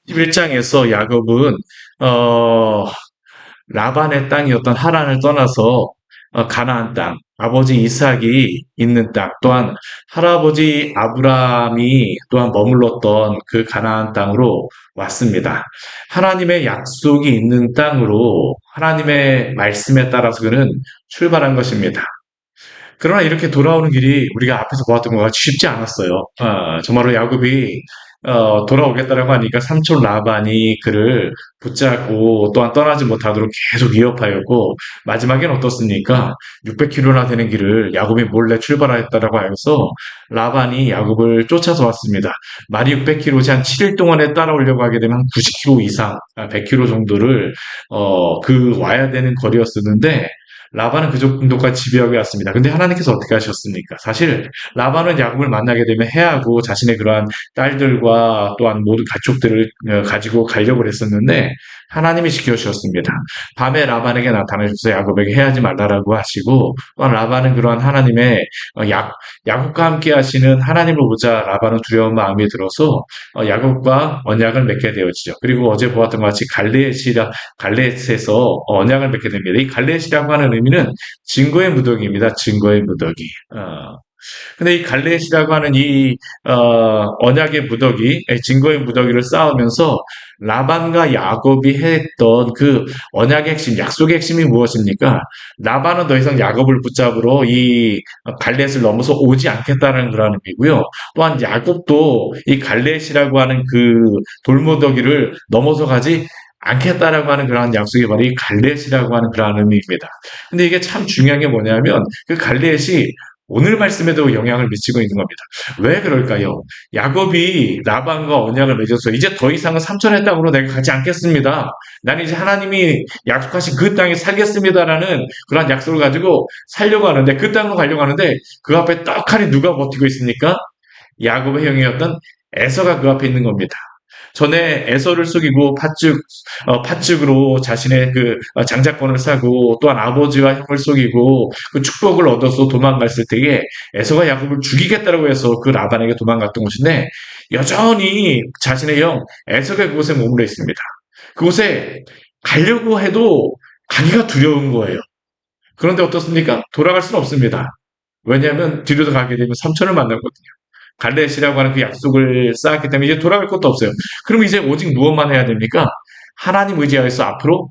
11장에서 야곱은 어, 라반의 땅이었던 하란을 떠나서 가나안 땅, 아버지 이삭이 있는 땅, 또한 할아버지 아브라함이 또한 머물렀던 그 가나안 땅으로 왔습니다. 하나님의 약속이 있는 땅으로 하나님의 말씀에 따라서 그는 출발한 것입니다. 그러나 이렇게 돌아오는 길이 우리가 앞에서 보았던 것과 쉽지 않았어요. 정말로 야곱이 돌아오겠다라고 하니까 삼촌 라반이 그를 붙잡고 또한 떠나지 못하도록 계속 위협하였고 마지막엔 어떻습니까? 600km나 되는 길을 야곱이 몰래 출발하였다라고 하여서 라반이 야곱을 쫓아서 왔습니다. 말이 600km지 한 7일 동안에 따라오려고 하게 되면 90km 이상, 100km 정도를 와야 되는 거리였었는데 라반은 그 정도까지 집요하게 왔습니다. 근데 하나님께서 어떻게 하셨습니까? 사실 라반은 야곱을 만나게 되면 해하고 자신의 그러한 딸들과 또한 모든 가족들을 가지고 가려고 했었는데 하나님이 지켜주셨습니다. 밤에 라반에게 나타나셔서 야곱에게 해하지 말라라고 하시고 또한 라반은 그러한 하나님의 야곱과 함께 하시는 하나님을 보자 라반은 두려운 마음이 들어서 야곱과 언약을 맺게 되어지죠. 그리고 어제 보았던 것 같이 갈레에서 언약을 맺게 됩니다. 이 갈렛이라고 하는 의미는 증거의 무더기입니다. 증거의 무더기. 근데 이 갈렛이라고 하는 언약의 무더기, 증거의 무더기를 쌓으면서 라반과 야곱이 했던 그 언약의 핵심, 약속의 핵심이 무엇입니까? 라반은 더 이상 야곱을 붙잡으러 이 갈렛을 넘어서 오지 않겠다는 그런 의미고요. 또한 야곱도 이 갈렛이라고 하는 그 돌무더기를 넘어서 가지 않겠다라고 하는 그러한 약속이 바로 이 갈렛이라고 하는 그러한 의미입니다. 근데 이게 참 중요한 게 뭐냐면 그 갈렛이 오늘 말씀에도 영향을 미치고 있는 겁니다. 왜 그럴까요? 야곱이 라반과 언약을 맺어서 이제 더 이상은 삼촌의 땅으로 내가 가지 않겠습니다. 나는 이제 하나님이 약속하신 그 땅에 살겠습니다라는 그런 약속을 가지고 살려고 하는데 그 땅으로 가려고 하는데 그 앞에 떡하니 누가 버티고 있습니까? 야곱의 형이었던 에서가 그 앞에 있는 겁니다. 전에 에서를 속이고 팥죽으로 자신의 그 장자권을 사고 또한 아버지와 형을 속이고 그 축복을 얻어서 도망갔을 때에 에서가 야곱을 죽이겠다고 해서 그 라반에게 도망갔던 것인데 여전히 자신의 형 에서가 그곳에 머물러 있습니다. 그곳에 가려고 해도 가기가 두려운 거예요. 그런데 어떻습니까? 돌아갈 수는 없습니다. 왜냐하면 뒤로 가게 되면 삼촌을 만나거든요. 갈렛이라고 하는 그 약속을 쌓았기 때문에 이제 돌아갈 것도 없어요. 그럼 이제 오직 무엇만 해야 됩니까? 하나님 의지하여서 앞으로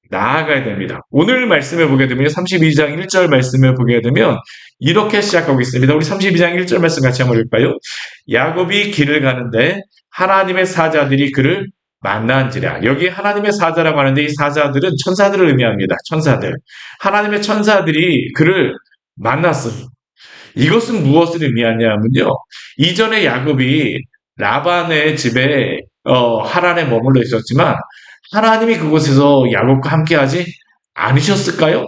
나아가야 됩니다. 오늘 말씀을 보게 되면 32장 1절 말씀을 보게 되면 이렇게 시작하고 있습니다. 우리 32장 1절 말씀 같이 한번 읽을까요? 야곱이 길을 가는데 하나님의 사자들이 그를 만난지라. 여기 하나님의 사자라고 하는데 이 사자들은 천사들을 의미합니다. 천사들. 하나님의 천사들이 그를 만났어요. 이것은 무엇을 의미하냐면요. 이전에 야곱이 라반의 집에 하란에 머물러 있었지만 하나님이 그곳에서 야곱과 함께하지 않으셨을까요?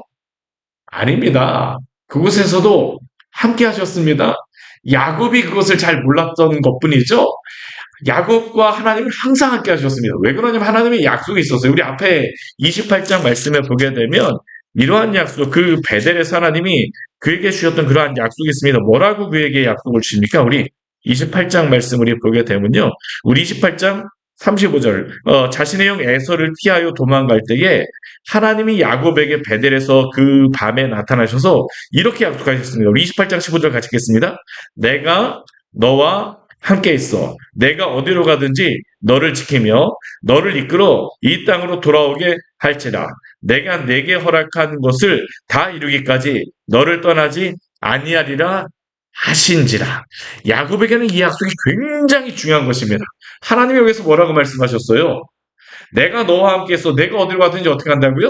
아닙니다. 그곳에서도 함께하셨습니다. 야곱이 그것을 잘 몰랐던 것뿐이죠. 야곱과 하나님은 항상 함께 하셨습니다. 왜 그러냐면 하나님의 약속이 있었어요. 우리 앞에 28장 말씀에 보게 되면 이러한 약속, 그 베델에서 하나님이 그에게 주셨던 그러한 약속이 있습니다. 뭐라고 그에게 약속을 주십니까? 우리 28장 말씀 우리 보게 되면요. 우리 28장 35절 자신의 형 에서를 피하여 도망갈 때에 하나님이 야곱에게 베델에서 그 밤에 나타나셔서 이렇게 약속하셨습니다. 우리 28장 15절 같이 읽겠습니다. 내가 너와 함께 있어. 내가 어디로 가든지 너를 지키며 너를 이끌어 이 땅으로 돌아오게 할지라. 내가 내게 허락한 것을 다 이루기까지 너를 떠나지 아니하리라 하신지라. 야곱에게는 이 약속이 굉장히 중요한 것입니다. 하나님이 여기서 뭐라고 말씀하셨어요? 내가 너와 함께 있어. 내가 어디로 가든지 어떻게 한다고요?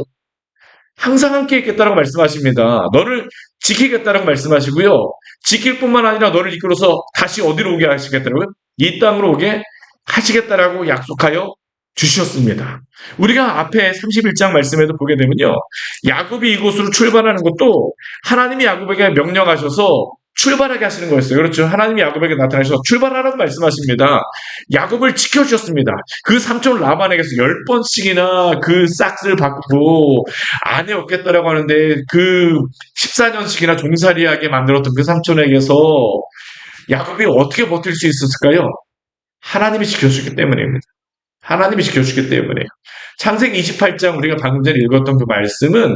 항상 함께 있겠다라고 말씀하십니다. 너를 지키겠다라고 말씀하시고요. 지킬 뿐만 아니라 너를 이끌어서 다시 어디로 오게 하시겠다고요? 이 땅으로 오게 하시겠다라고 약속하여 주셨습니다. 우리가 앞에 31장 말씀에도 보게 되면요. 야곱이 이곳으로 출발하는 것도 하나님이 야곱에게 명령하셔서 출발하게 하시는 거였어요. 그렇죠. 하나님이 야곱에게 나타나셔서 출발하라고 말씀하십니다. 야곱을 지켜주셨습니다. 그 삼촌 라반에게서 10번씩이나 그 싹스를 받고 아내 없겠다라고 하는데 그 14년씩이나 종살이하게 만들었던 그 삼촌에게서 야곱이 어떻게 버틸 수 있었을까요? 하나님이 지켜주기 때문입니다. 하나님이 지켜주기 때문에요. 창세기 28장 우리가 방금 전에 읽었던 그 말씀은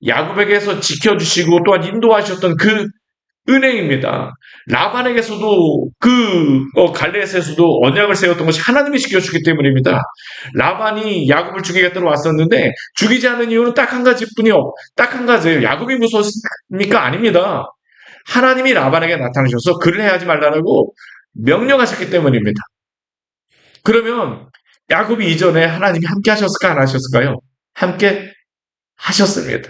야곱에게서 지켜주시고 또한 인도하셨던 그 은혜입니다. 라반에게서도 갈레앗에서도 언약을 세웠던 것이 하나님이 지켜주기 때문입니다. 라반이 야곱을 죽이겠다고 왔었는데 죽이지 않은 이유는 딱 한 가지뿐이요. 딱 한 가지예요. 야곱이 무서웠습니까? 아닙니다. 하나님이 라반에게 나타나셔서 그를 해하지 말라고 명령하셨기 때문입니다. 그러면 야곱이 이전에 하나님이 함께 하셨을까 안 하셨을까요? 함께 하셨습니다.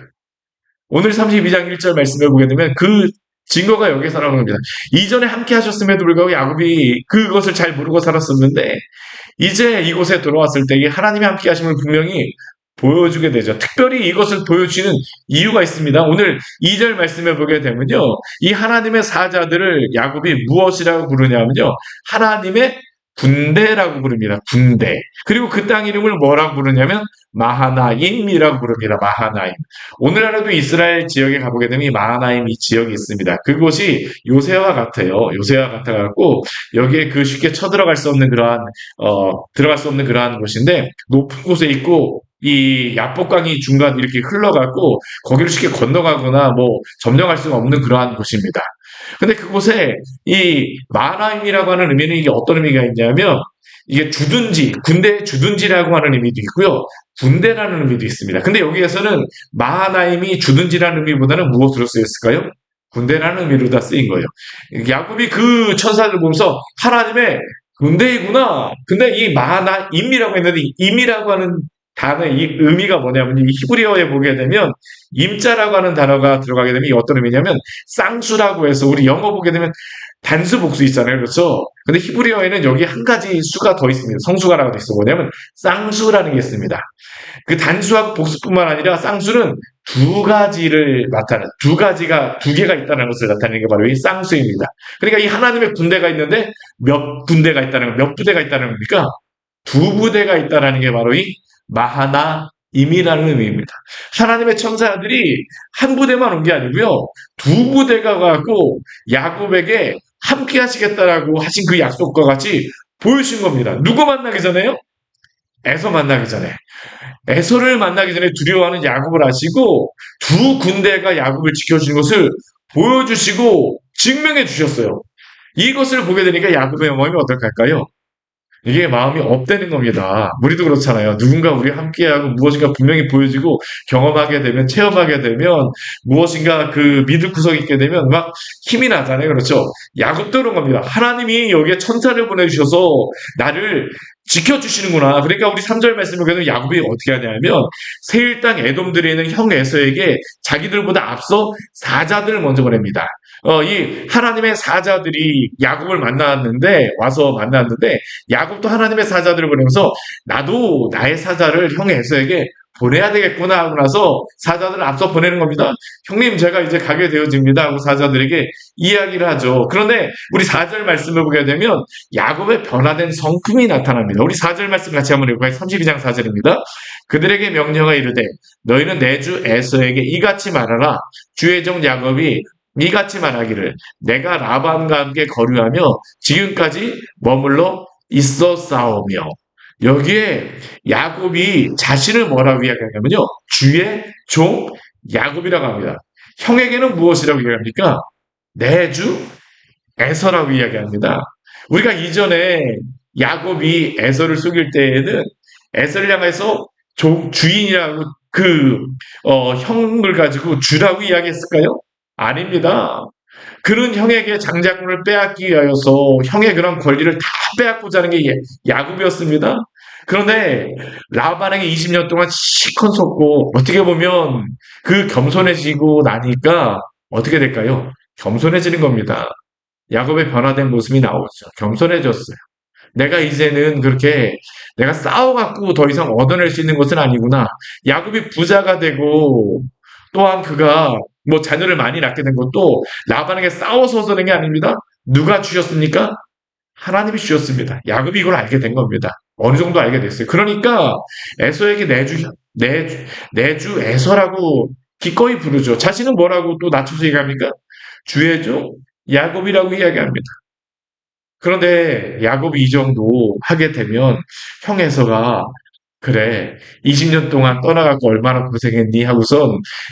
오늘 32장 1절 말씀을 보게 되면 그 증거가 여기서 나오는 겁니다. 이전에 함께 하셨음에도 불구하고 야곱이 그것을 잘 모르고 살았었는데 이제 이곳에 들어왔을 때 하나님이 함께 하심을 분명히 보여주게 되죠. 특별히 이것을 보여주시는 이유가 있습니다. 오늘 2절 말씀에 보게 되면요. 이 하나님의 사자들을 야곱이 무엇이라고 부르냐면요. 하나님의 군대라고 부릅니다. 군대. 그리고 그 땅 이름을 뭐라고 부르냐면 마하나임이라고 부릅니다. 마하나임. 오늘날에도 이스라엘 지역에 가보게 되면 이 마하나임 이 지역이 있습니다. 그곳이 요새와 같아요. 요새와 같아갖고 여기에 그 쉽게 쳐들어갈 수 없는 들어갈 수 없는 그러한 곳인데 높은 곳에 있고 이 야복강이 중간 이렇게 흘러가고 거기를 쉽게 건너가거나 뭐 점령할 수가 없는 그러한 곳입니다. 근데 그곳에 이 마하나임이라고 하는 의미는 이게 어떤 의미가 있냐면 이게 주둔지, 군대의 주둔지라고 하는 의미도 있고요. 군대라는 의미도 있습니다. 근데 여기에서는 마하나임이 주둔지라는 의미보다는 무엇으로 쓰였을까요? 군대라는 의미로 다 쓰인 거예요. 야곱이 그 천사를 보면서 하나님의 군대이구나. 근데 이 마하나임이라고 했는데 임이라고 하는 단어의 이 의미가 뭐냐면 이 히브리어에 보게 되면 임자라고 하는 단어가 들어가게 되면 이 어떤 의미냐면 쌍수라고 해서 우리 영어 보게 되면 단수 복수 있잖아요. 그렇죠? 근데 히브리어에는 여기 한 가지 수가 더 있습니다. 성수가라고 돼 있어. 뭐냐면 쌍수라는 게 있습니다. 그 단수하고 복수뿐만 아니라 쌍수는 두 개가 있다는 것을 나타내는 게 바로 이 쌍수입니다. 그러니까 이 하나님의 군대가 있는데 몇 군대가 있다는 몇 부대가 있다는 겁니까? 두 부대가 있다는 게 바로 이 마하나임이라는 의미입니다. 하나님의 천사들이 한 부대만 온 게 아니고요. 두 부대가 가고 야곱에게 함께 하시겠다라고 하신 그 약속과 같이 보여주신 겁니다. 누구 만나기 전에요? 에서 만나기 전에. 에서를 만나기 전에 두려워하는 야곱을 아시고 두 군대가 야곱을 지켜주는 것을 보여주시고 증명해 주셨어요. 이것을 보게 되니까 야곱의 마음이 어떨까요? 이게 마음이 업되는 겁니다. 우리도 그렇잖아요. 누군가 우리와 함께하고 무엇인가 분명히 보여지고 경험하게 되면, 체험하게 되면, 무엇인가 그 믿을 구석이 있게 되면 막 힘이 나잖아요. 그렇죠? 야곱도 그런 겁니다. 하나님이 여기에 천사를 보내주셔서 나를 지켜주시는구나. 그러니까 우리 3절 말씀을 보면 야곱이 어떻게 하냐면 세일 땅 에돔들에 있는 형 에서에게 자기들보다 앞서 사자들을 먼저 보냅니다. 이 하나님의 사자들이 야곱을 와서 만났는데 야곱도 하나님의 사자들을 보내면서 나도 나의 사자를 형 에서에게 보내야 되겠구나 하고 나서 사자들을 앞서 보내는 겁니다. 형님 제가 이제 가게 되어집니다 하고 사자들에게 이야기를 하죠. 그런데 우리 4절 말씀을 보게 되면 야곱의 변화된 성품이 나타납니다. 우리 4절 말씀 같이 한번 읽어봐요. 32장 4절입니다. 그들에게 명령하 이르되 너희는 내 주 에서에게 이같이 말하라. 주의 종 야곱이 이같이 말하기를 내가 라반과 함께 거류하며 지금까지 머물러 있었사오며. 여기에 야곱이 자신을 뭐라고 이야기하냐면요. 주의 종 야곱이라고 합니다. 형에게는 무엇이라고 이야기합니까? 내 주 에서라고 이야기합니다. 우리가 이전에 야곱이 에서를 속일 때에는 에서를 향해서 주인이라고 형을 가지고 주라고 이야기했을까요? 아닙니다. 그는 형에게 장자권을 빼앗기 위하여서 형의 그런 권리를 다 빼앗고자 하는 게 야곱이었습니다. 그런데 라반에게 20년 동안 시컨 속고 어떻게 보면 그 겸손해지고 나니까 어떻게 될까요? 겸손해지는 겁니다. 야곱의 변화된 모습이 나오죠. 겸손해졌어요. 내가 이제는 그렇게 내가 싸워갖고 더 이상 얻어낼 수 있는 것은 아니구나. 야곱이 부자가 되고 또한 그가 뭐 자녀를 많이 낳게 된 것도 라반에게 싸워서 얻어낸 게 아닙니다. 누가 주셨습니까? 하나님이 주셨습니다. 야곱이 이걸 알게 된 겁니다. 어느 정도 알게 됐어요. 그러니까 에서에게 내주 에서라고 기꺼이 부르죠. 자신은 뭐라고 또 낮춰서 얘기합니까? 주의 종 야곱이라고 이야기합니다. 그런데 야곱이 이 정도 하게 되면 형 에서가 그래 20년 동안 떠나갖고 얼마나 고생했니 하고선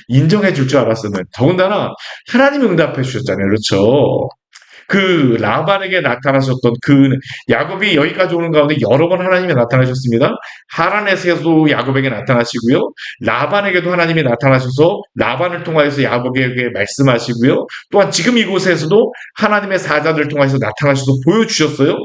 인정해 줄 줄 알았으면 더군다나 하나님이 응답해 주셨잖아요. 그렇죠? 그 라반에게 나타나셨던 그 야곱이 여기까지 오는 가운데 여러 번 하나님이 나타나셨습니다. 하란에서도 야곱에게 나타나시고요. 라반에게도 하나님이 나타나셔서 라반을 통하여서 야곱에게 말씀하시고요. 또한 지금 이곳에서도 하나님의 사자들을 통해서 나타나셔서 보여주셨어요.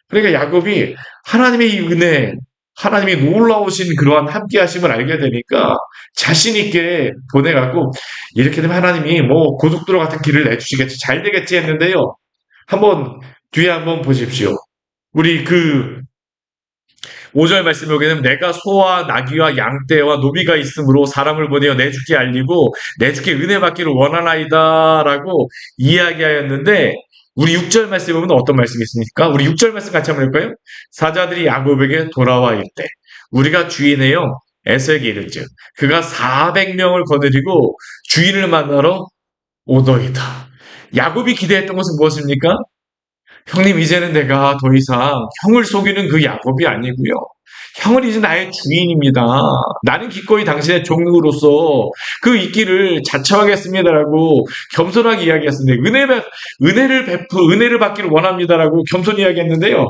그러니까 야곱이 하나님의 이 은혜, 하나님이 놀라우신 그러한 함께하심을 알게 되니까 자신 있게 보내갖고 이렇게 되면 하나님이 뭐 고속도로 같은 길을 내주시겠지, 잘 되겠지 했는데요. 한번 뒤에 한번 보십시오. 우리 그 5절 말씀에 보게 되면 내가 소와 나귀와 양떼와 노비가 있으므로 사람을 보내어 내 주께 알리고 내 주께 은혜 받기를 원하나이다라고 이야기하였는데 우리 6절 말씀에 보면 어떤 말씀이 있습니까? 우리 6절 말씀 같이 한번 볼까요? 사자들이 야곱에게 돌아와 이르되 우리가 주인이여 에서에게 이른즉 그가 400명을 거느리고 주인을 만나러 오더이다. 야곱이 기대했던 것은 무엇입니까? 형님, 이제는 내가 더 이상 형을 속이는 그 야곱이 아니고요. 형은 이제 나의 주인입니다. 나는 기꺼이 당신의 종으로서 그 있기를 자처하겠습니다라고 겸손하게 이야기했습니다. 은혜를 받기를 원합니다라고 겸손히 이야기했는데요.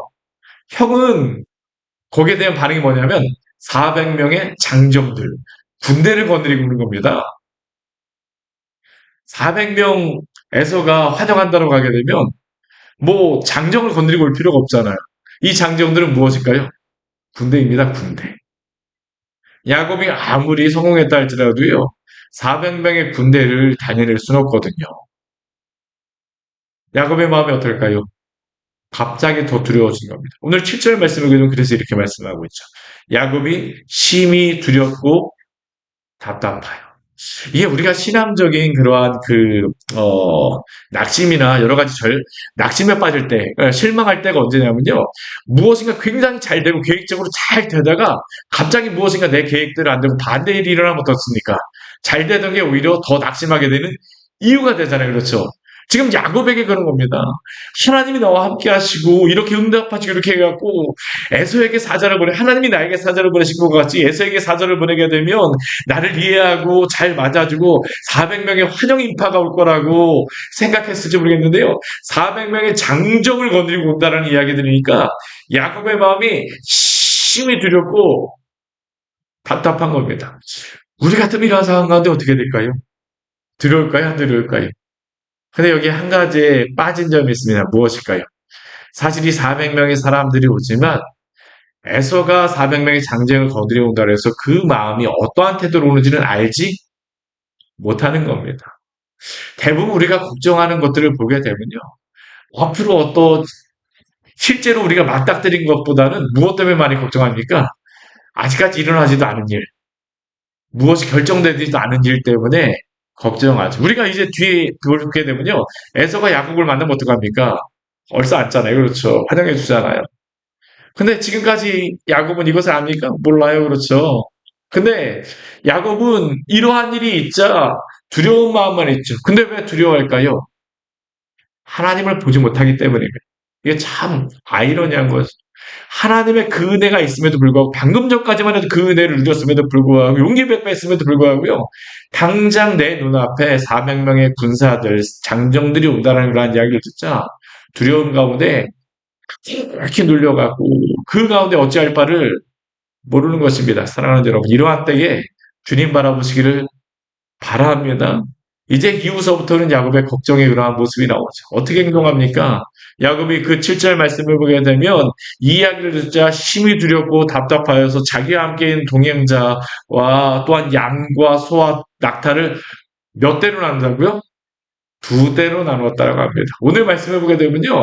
형은 거기에 대한 반응이 뭐냐면 400명의 장정들, 군대를 거느리고 있는 겁니다. 400명 에서가 환영한다고 하게 되면 뭐 장정을 건드리고 올 필요가 없잖아요. 이 장정들은 무엇일까요? 군대입니다. 군대. 야곱이 아무리 성공했다 할지라도요. 400명의 군대를 다녀낼 수는 없거든요. 야곱의 마음이 어떨까요? 갑자기 더 두려워진 겁니다. 오늘 7절 말씀을 보면 그래서 이렇게 말씀하고 있죠. 야곱이 심히 두렵고 답답하여. 이게 우리가 신앙적인 그러한 낙심이나 여러 가지 낙심에 빠질 때, 실망할 때가 언제냐면요. 무엇인가 굉장히 잘 되고 계획적으로 잘 되다가 갑자기 무엇인가 내 계획대로 안 되고 반대 일이 일어나면 어떻습니까? 잘 되던 게 오히려 더 낙심하게 되는 이유가 되잖아요. 그렇죠? 지금 야곱에게 그런 겁니다. 하나님이 나와 함께 하시고 이렇게 응답하시고 이렇게 해갖고 에서에게 사자를 보내 하나님이 나에게 사자를 보내신 것 같이 에서에게 사자를 보내게 되면 나를 이해하고 잘 맞아주고 400명의 환영 인파가 올 거라고 생각했을지 모르겠는데요. 400명의 장정을 건드리고 온다는 이야기 들으니까 야곱의 마음이 심히 두렵고 답답한 겁니다. 우리 같으면 이런 상황 가운데 어떻게 될까요? 두려울까요? 안 두려울까요? 근데 여기 한 가지 빠진 점이 있습니다. 무엇일까요? 사실 이 400명의 사람들이 오지만 에서가 400명의 장정을 거느려 온다 그래서 그 마음이 어떠한 태도로 오는지는 알지 못하는 겁니다. 대부분 우리가 걱정하는 것들을 보게 되면요. 앞으로 실제로 우리가 맞닥뜨린 것보다는 무엇 때문에 많이 걱정합니까? 아직까지 일어나지도 않은 일, 무엇이 결정되지도 않은 일 때문에 걱정하죠. 우리가 이제 뒤에 보게 되면요. 에서가 야곱을 만나면 어떡합니까? 얼싸안잖아요. 그렇죠. 환영해 주잖아요. 근데 지금까지 야곱은 이것을 압니까? 몰라요. 그렇죠. 근데 야곱은 이러한 일이 있자 두려운 마음만 있죠. 근데 왜 두려워할까요? 하나님을 보지 못하기 때문입니다. 이게 참 아이러니한 거죠. 하나님의 그 은혜가 있음에도 불구하고 방금 전까지만 해도 그 은혜를 누렸음에도 불구하고 용기 백배했음에도 불구하고요. 당장 내 눈앞에 400명의 군사들, 장정들이 온다는 그런 이야기를 듣자 두려운 가운데 이렇게 눌려가고 그 가운데 어찌할 바를 모르는 것입니다. 사랑하는 여러분, 이러한 때에 주님 바라보시기를 바랍니다. 이제 이후서부터는 야곱의 걱정의 그러한 모습이 나오죠. 어떻게 행동합니까? 야곱이 그 7절 말씀을 보게 되면 이 이야기를 듣자 심히 두렵고 답답하여서 자기와 함께인 동행자와 또한 양과 소와 낙타를 몇 대로 나눈다고요? 두 대로 나누었다고 합니다. 오늘 말씀을 보게 되면요.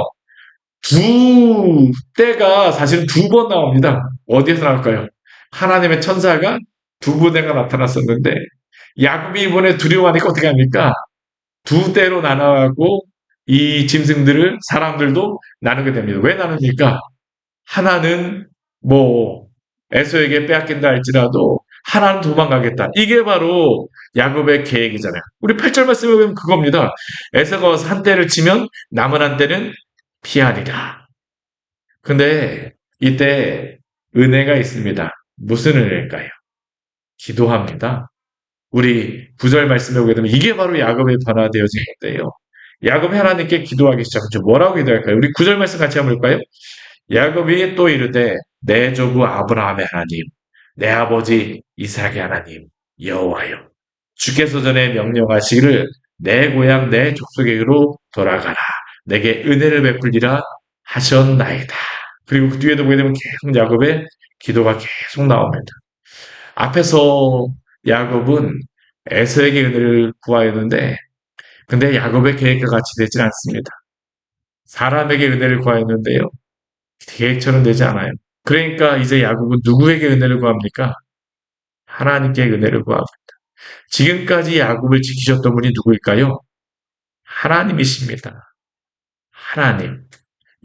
두 때가 사실은 두 번 나옵니다. 어디에서 나올까요? 하나님의 천사가 두 부대가 나타났었는데 야곱이 이번에 두려워하니까 어떻게 합니까? 두 대로 나눠가고 이 짐승들을 사람들도 나누게 됩니다. 왜 나눕니까? 하나는 뭐 에서에게 빼앗긴다 할지라도 하나는 도망가겠다. 이게 바로 야곱의 계획이잖아요. 우리 8절 말씀에 보면 그겁니다. 에서가 한 대를 치면 남은 한 대는 피하리라. 근데 이때 은혜가 있습니다. 무슨 은혜일까요? 기도합니다. 우리 9절 말씀에 보게 되면 이게 바로 야곱의 변화되어진 건데요. 야곱이 하나님께 기도하기 시작하죠. 뭐라고 기도할까요? 우리 9절 말씀 같이 한번 볼까요? 야곱이 또 이르되 내 조부 아브라함의 하나님, 내 아버지 이삭의 하나님 여호와여, 주께서 전에 명령하시기를 내 고향 내 족속에게로 돌아가라. 내게 은혜를 베풀리라 하셨나이다. 그리고 그 뒤에도 보게 되면 계속 야곱의 기도가 계속 나옵니다. 앞에서 야곱은 에서에게 은혜를 구하였는데 근데 야곱의 계획과 같이 되질 않습니다. 사람에게 은혜를 구하였는데요. 계획처럼 되지 않아요. 그러니까 이제 야곱은 누구에게 은혜를 구합니까? 하나님께 은혜를 구합니다. 지금까지 야곱을 지키셨던 분이 누구일까요? 하나님이십니다. 하나님.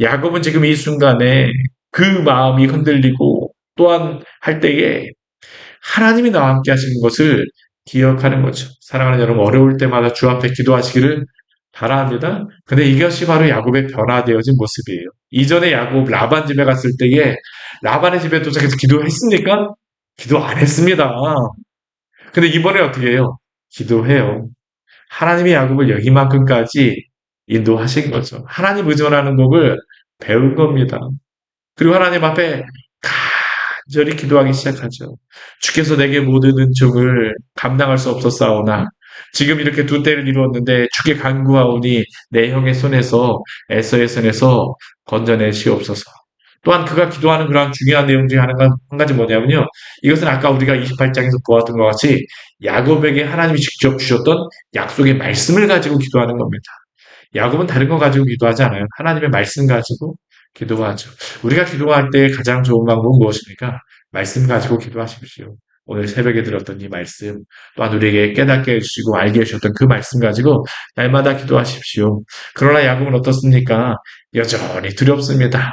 야곱은 지금 이 순간에 그 마음이 흔들리고 또한 할 때에 하나님이 나와 함께 하시는 것을 기억하는 거죠. 사랑하는 여러분, 어려울 때마다 주 앞에 기도하시기를 바랍니다. 근데 이것이 바로 야곱의 변화되어진 모습이에요. 이전에 야곱 라반 집에 갔을 때에 라반의 집에 도착해서 기도했습니까? 기도 안 했습니다. 근데 이번에 어떻게 해요? 기도해요. 하나님이 야곱을 여기만큼까지 인도하신 거죠. 하나님 의존하는 법을 배운 겁니다. 그리고 하나님 앞에 간절히 기도하기 시작하죠. 주께서 내게 모든 은총을 감당할 수 없었사오나 지금 이렇게 두 때를 이루었는데 주께 간구하오니 내 형의 손에서 에서의 손에서 건져내시옵소서. 또한 그가 기도하는 그러한 중요한 내용 중에 한 가지 뭐냐면요. 이것은 아까 우리가 28장에서 보았던 것 같이 야곱에게 하나님이 직접 주셨던 약속의 말씀을 가지고 기도하는 겁니다. 야곱은 다른 거 가지고 기도하지 않아요. 하나님의 말씀 가지고 기도하죠. 우리가 기도할 때 가장 좋은 방법은 무엇입니까? 말씀 가지고 기도하십시오. 오늘 새벽에 들었던 이 말씀, 또한 우리에게 깨닫게 해주시고 알게 해주셨던 그 말씀 가지고 날마다 기도하십시오. 그러나 야곱은 어떻습니까? 여전히 두렵습니다.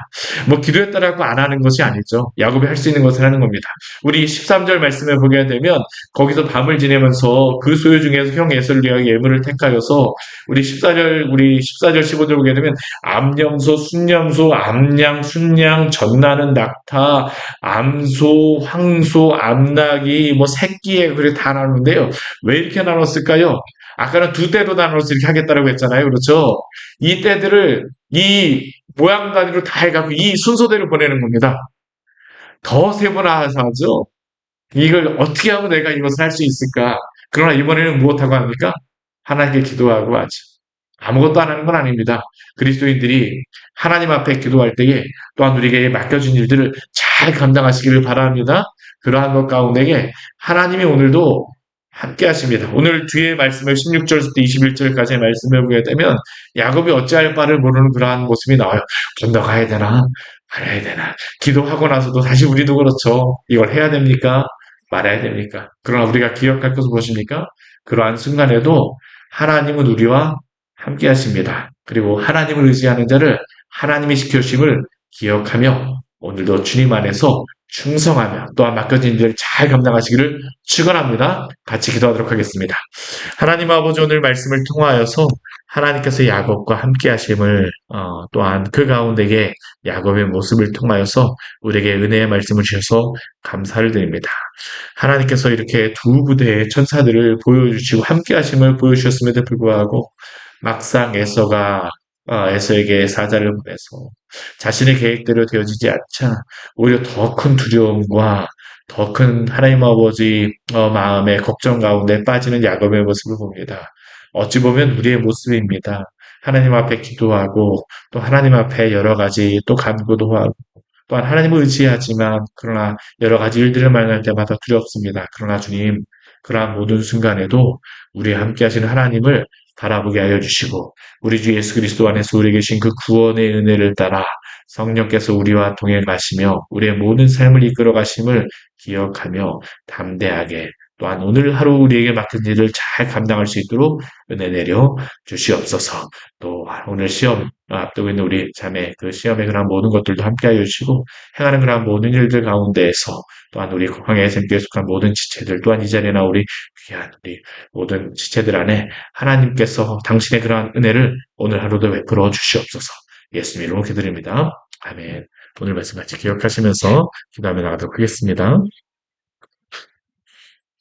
뭐 기도했다라고 안 하는 것이 아니죠. 야곱이 할 수 있는 것을 하는 겁니다. 우리 13절 말씀에 보게 되면 거기서 밤을 지내면서 그 소유 중에서 형 에서를 위하여 예물을 택하여서 우리 14절 15절 보게 되면 암염소, 순염소, 암양, 순양, 전나는 낙타, 암소, 황소, 암나기, 뭐 새끼에 그렇게 다 나누는데요. 왜 이렇게 나눴을까요? 아까는 두 때로 나눠서 이렇게 하겠다라고 했잖아요. 그렇죠? 이 때들을 이 모양 단위로 다 해갖고 이 순서대로 보내는 겁니다. 더 세분화하죠. 이걸 어떻게 하면 내가 이것을 할 수 있을까? 그러나 이번에는 무엇하고 합니까? 하나님께 기도하고 하죠. 아무것도 안 하는 건 아닙니다. 그리스도인들이 하나님 앞에 기도할 때에 또한 우리에게 맡겨진 일들을 잘 감당하시기를 바랍니다. 그러한 것 가운데에 하나님이 오늘도 함께 하십니다. 오늘 뒤에 말씀을 16절부터 21절까지의 말씀을 보게 되면 야곱이 어찌할 바를 모르는 그러한 모습이 나와요. 좀 더 가야 되나? 말아야 되나? 기도하고 나서도 다시 우리도 그렇죠. 이걸 해야 됩니까? 말아야 됩니까? 그러나 우리가 기억할 것은 무엇입니까? 그러한 순간에도 하나님은 우리와 함께 하십니다. 그리고 하나님을 의지하는 자를 하나님이 지켜주심을 기억하며 오늘도 주님 안에서 충성하며 또한 맡겨진 일을 잘 감당하시기를 축원합니다. 같이 기도하도록 하겠습니다. 하나님 아버지 오늘 말씀을 통하여서 하나님께서 야곱과 함께 하심을 또한 그 가운데에 야곱의 모습을 통하여서 우리에게 은혜의 말씀을 주셔서 감사를 드립니다. 하나님께서 이렇게 두 부대의 천사들을 보여주시고 함께 하심을 보여주셨음에도 불구하고 막상 에서에게 사자를 보내서 자신의 계획대로 되어지지 않자 오히려 더 큰 두려움과 더 큰 하나님 아버지 마음의 걱정 가운데 빠지는 야곱의 모습을 봅니다. 어찌 보면 우리의 모습입니다. 하나님 앞에 기도하고 또 하나님 앞에 여러 가지 또 간구도 하고 또한 하나님을 의지하지만 그러나 여러 가지 일들을 만날 때마다 두렵습니다. 그러나 주님 그러한 모든 순간에도 우리와 함께 하시는 하나님을 바라보게 하여 주시고 우리 주 예수 그리스도 안에서 우리에게 계신 그 구원의 은혜를 따라 성령께서 우리와 동행하시며 우리의 모든 삶을 이끌어 가심을 기억하며 담대하게 또한 오늘 하루 우리에게 맡은 일을 잘 감당할 수 있도록 은혜 내려 주시옵소서. 또 오늘 시험 앞두고 있는 우리 자매 그 시험에 그런 모든 것들도 함께하여 주시고 행하는 그런 모든 일들 가운데에서 또한 우리 광야의 샘교에 속한 모든 지체들 또한 이 자리나 우리 귀한 우리 모든 지체들 안에 하나님께서 당신의 그러한 은혜를 오늘 하루도 베풀어 주시옵소서. 예수님 이름으로 기도드립니다. 아멘. 오늘 말씀 같이 기억하시면서 기도하며 나가도록 하겠습니다.